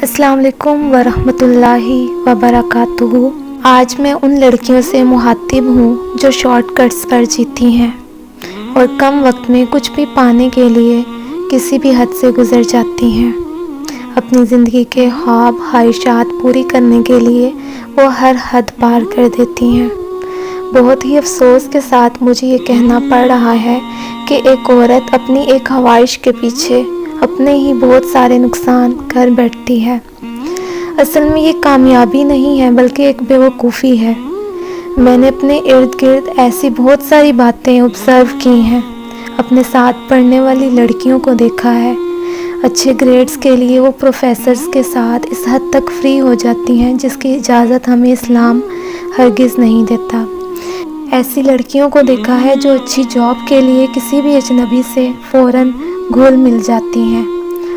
السلام علیکم ورحمۃ اللہ وبرکاتہ۔ آج میں ان لڑکیوں سے مخاطب ہوں جو شارٹ کٹس پر جیتی ہیں اور کم وقت میں کچھ بھی پانے کے لیے کسی بھی حد سے گزر جاتی ہیں۔ اپنی زندگی کے خواب خواہشات پوری کرنے کے لیے وہ ہر حد پار کر دیتی ہیں۔ بہت ہی افسوس کے ساتھ مجھے یہ کہنا پڑ رہا ہے کہ ایک عورت اپنی ایک خواہش کے پیچھے اپنے ہی بہت سارے نقصان کر بیٹھتی ہے۔ اصل میں یہ کامیابی نہیں ہے بلکہ ایک بیوقوفی ہے۔ میں نے اپنے ارد گرد ایسی بہت ساری باتیں آبزرو کی ہیں، اپنے ساتھ پڑھنے والی لڑکیوں کو دیکھا ہے۔ اچھے گریڈز کے لیے وہ پروفیسرز کے ساتھ اس حد تک فری ہو جاتی ہیں جس کی اجازت ہمیں اسلام ہرگز نہیں دیتا۔ ایسی لڑکیوں کو دیکھا ہے جو اچھی جاب کے لیے کسی بھی اجنبی سے فوراً گھل مل جاتی ہیں،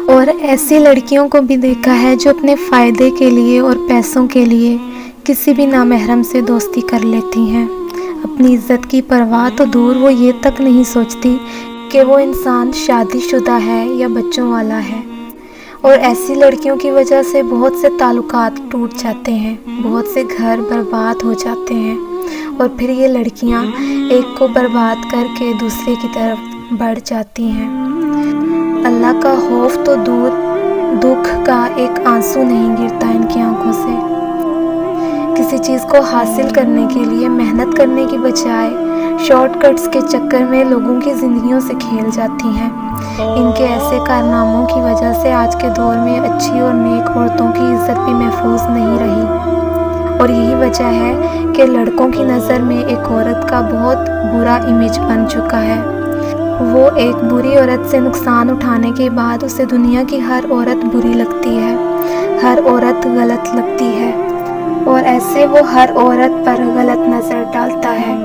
اور ایسی لڑکیوں کو بھی دیکھا ہے جو اپنے فائدے کے لیے اور پیسوں کے لیے کسی بھی نامحرم سے دوستی کر لیتی ہیں۔ اپنی عزت کی پرواہ تو دور، وہ یہ تک نہیں سوچتی کہ وہ انسان شادی شدہ ہے یا بچوں والا ہے۔ اور ایسی لڑکیوں کی وجہ سے بہت سے تعلقات ٹوٹ جاتے ہیں، بہت سے گھر برباد ہو جاتے ہیں، اور پھر یہ لڑکیاں ایک کو برباد کر کے دوسرے کی طرف بڑھ جاتی ہیں۔ اللہ کا خوف تو دور، دکھ کا ایک آنسو نہیں گرتا ان کی آنکھوں سے۔ کسی چیز کو حاصل کرنے کے لیے محنت کرنے کی بجائے شارٹ کٹس کے چکر میں لوگوں کی زندگیوں سے کھیل جاتی ہیں۔ ان کے ایسے کارناموں کی وجہ سے آج کے دور میں اچھی اور نیک عورتوں کی عزت بھی محفوظ نہیں رہی، اور یہی وجہ ہے کہ لڑکوں کی نظر میں ایک عورت کا بہت برا امیج بن چکا ہے۔ وہ ایک بری عورت سے نقصان اٹھانے کے بعد اسے دنیا کی ہر عورت بری لگتی ہے، ہر عورت غلط لگتی ہے، اور ایسے وہ ہر عورت پر غلط نظر ڈالتا ہے۔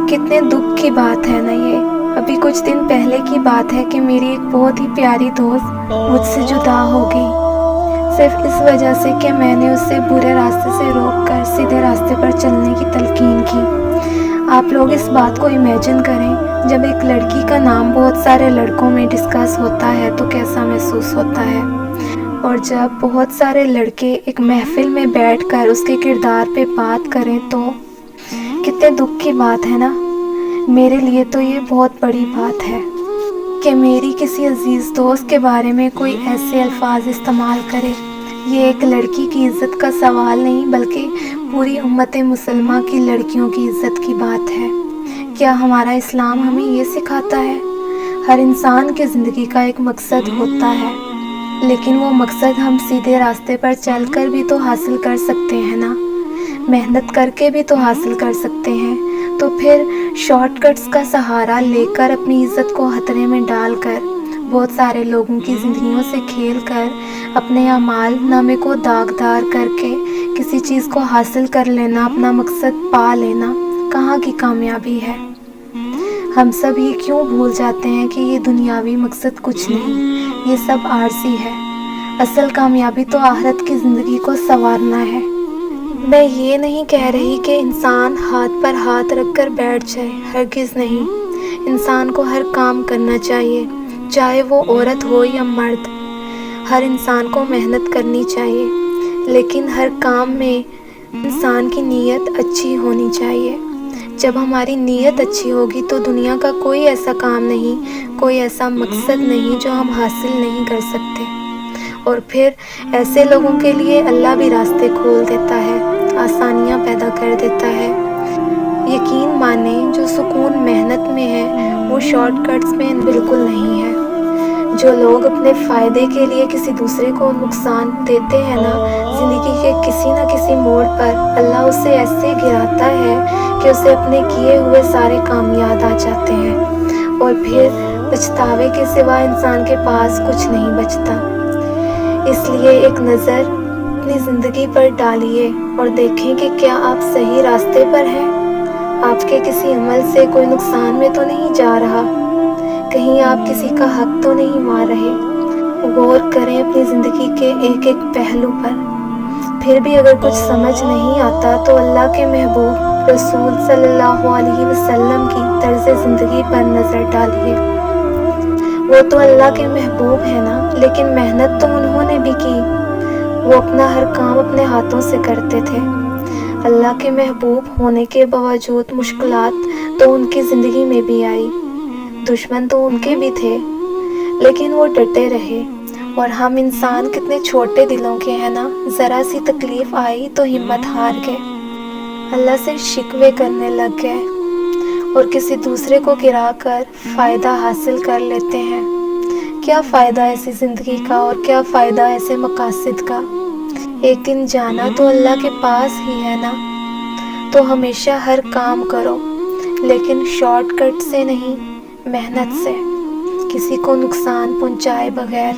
کتنے دکھ کی بات ہے نا یہ۔ ابھی کچھ دن پہلے کی بات ہے کہ میری ایک بہت ہی پیاری دوست مجھ سے جدا ہو گئی، صرف اس وجہ سے کہ میں نے اسے برے راستے سے روک کر سیدھے راستے پر چلنے کی تلقین کی۔ آپ لوگ اس بات کو امیجن کریں، جب ایک لڑکی کا نام بہت سارے لڑکوں میں ڈسکس ہوتا ہے تو کیسا محسوس ہوتا ہے، اور جب بہت سارے لڑکے ایک محفل میں بیٹھ کر اس کے کردار پہ بات کریں تو کتنے دکھ کی بات ہے نا۔ میرے لیے تو یہ بہت بڑی بات ہے کہ میری کسی عزیز دوست کے بارے میں کوئی ایسے الفاظ استعمال کرے۔ یہ ایک لڑکی کی عزت کا سوال نہیں بلکہ پوری امت مسلمہ کی لڑکیوں کی عزت کی بات ہے۔ کیا ہمارا اسلام ہمیں یہ سکھاتا ہے؟ ہر انسان کی زندگی کا ایک مقصد ہوتا ہے، لیکن وہ مقصد ہم سیدھے راستے پر چل کر بھی تو حاصل کر سکتے ہیں نا، محنت کر کے بھی تو حاصل کر سکتے ہیں۔ تو پھر شارٹ کٹس کا سہارا لے کر اپنی عزت کو خطرے میں ڈال کر بہت سارے لوگوں کی زندگیوں سے کھیل کر اپنے اعمال نامے کو داغدار کر کے کسی چیز کو حاصل کر لینا، اپنا مقصد پا لینا، کہاں کی کامیابی ہے؟ ہم سب یہ کیوں بھول جاتے ہیں کہ یہ دنیاوی مقصد کچھ نہیں، یہ سب عارضی ہے۔ اصل کامیابی تو آخرت کی زندگی کو سنوارنا ہے۔ میں یہ نہیں کہہ رہی کہ انسان ہاتھ پر ہاتھ رکھ کر بیٹھ جائے، ہرگز نہیں۔ انسان کو ہر کام کرنا چاہیے، چاہے وہ عورت ہو یا مرد۔ ہر انسان کو محنت کرنی چاہیے، لیکن ہر کام میں انسان کی نیت اچھی ہونی چاہیے۔ جب ہماری نیت اچھی ہوگی تو دنیا کا کوئی ایسا کام نہیں، کوئی ایسا مقصد نہیں جو ہم حاصل نہیں کر سکتے، اور پھر ایسے لوگوں کے لیے اللہ بھی راستے کھول دیتا ہے، آسانیاں پیدا کر دیتا ہے۔ یقین مانیں، جو سکون محنت میں ہے وہ شارٹ کٹس میں بالکل نہیں ہے۔ جو لوگ اپنے فائدے کے لیے کسی دوسرے کو نقصان دیتے ہیں نا، زندگی کے کسی نہ کسی موڑ پر اللہ اسے ایسے گراتا ہے کہ اسے اپنے کیے ہوئے سارے کام یاد آ جاتے ہیں، اور پھر پچھتاوے کے سوا انسان کے پاس کچھ نہیں بچتا۔ اس لیے ایک نظر اپنی زندگی پر ڈالیے اور دیکھیں کہ کیا آپ صحیح راستے پر ہیں، آپ کے کسی عمل سے کوئی نقصان میں تو نہیں جا رہا، کہیں آپ کسی کا حق تو نہیں مار رہے۔ غور کریں اپنی زندگی کے ایک ایک پہلو پر۔ پھر بھی اگر کچھ سمجھ نہیں آتا تو اللہ کے محبوب رسول صلی اللہ علیہ وسلم کی طرز زندگی پر نظر ڈالیے۔ وہ تو اللہ کے محبوب ہیں نا، لیکن محنت تو انہوں نے بھی کی۔ وہ اپنا ہر کام اپنے ہاتھوں سے کرتے تھے۔ اللہ کے محبوب ہونے کے باوجود مشکلات تو ان کی زندگی میں بھی آئی، دشمن تو ان کے بھی تھے، لیکن وہ ڈٹے رہے۔ اور ہم انسان کتنے چھوٹے دلوں کے ہیں نا، ذرا سی تکلیف آئی تو ہمت ہار گئے، اللہ سے شکوے کرنے لگ گئے اور کسی دوسرے کو گرا کر فائدہ حاصل کر لیتے ہیں۔ کیا فائدہ ایسی زندگی کا اور کیا فائدہ ایسے مقاصد کا؟ ایک دن جانا تو اللہ کے پاس ہی ہے نا، تو ہمیشہ ہر کام کرو، لیکن شارٹ کٹ سے نہیں، محنت سے، کسی کو نقصان پہنچائے بغیر،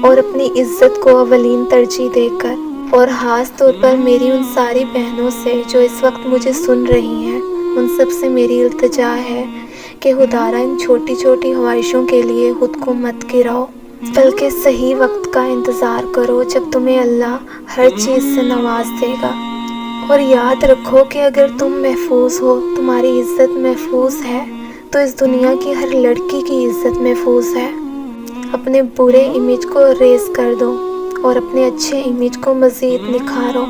اور اپنی عزت کو اولین ترجیح دے کر۔ اور خاص طور پر میری ان ساری بہنوں سے جو اس وقت مجھے سن رہی ہیں، ان سب سے میری التجا ہے کہ خدارا ان چھوٹی چھوٹی خواہشوں کے لیے خود کو مت گراؤ، بلکہ صحیح وقت کا انتظار کرو جب تمہیں اللہ ہر چیز سے نواز دے گا۔ اور یاد رکھو کہ اگر تم محفوظ ہو، تمہاری عزت محفوظ ہے، تو اس دنیا کی ہر لڑکی کی عزت محفوظ ہے۔ اپنے برے امیج کو ریز کر دو اور اپنے اچھے امیج کو مزید نکھارو۔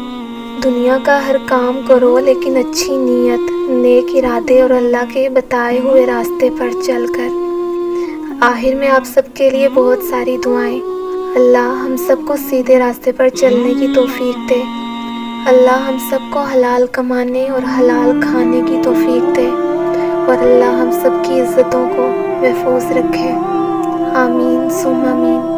دنیا کا ہر کام کرو، لیکن اچھی نیت، نیک ارادے اور اللہ کے بتائے ہوئے راستے پر چل کر۔ آخر میں آپ سب کے لیے بہت ساری دعائیں۔ اللہ ہم سب کو سیدھے راستے پر چلنے کی توفیق دے۔ اللہ ہم سب کو حلال کمانے اور حلال کھانے کی توفیق دے، اور اللہ ہم سب کی عزتوں کو محفوظ رکھے۔ آمین ثم آمین۔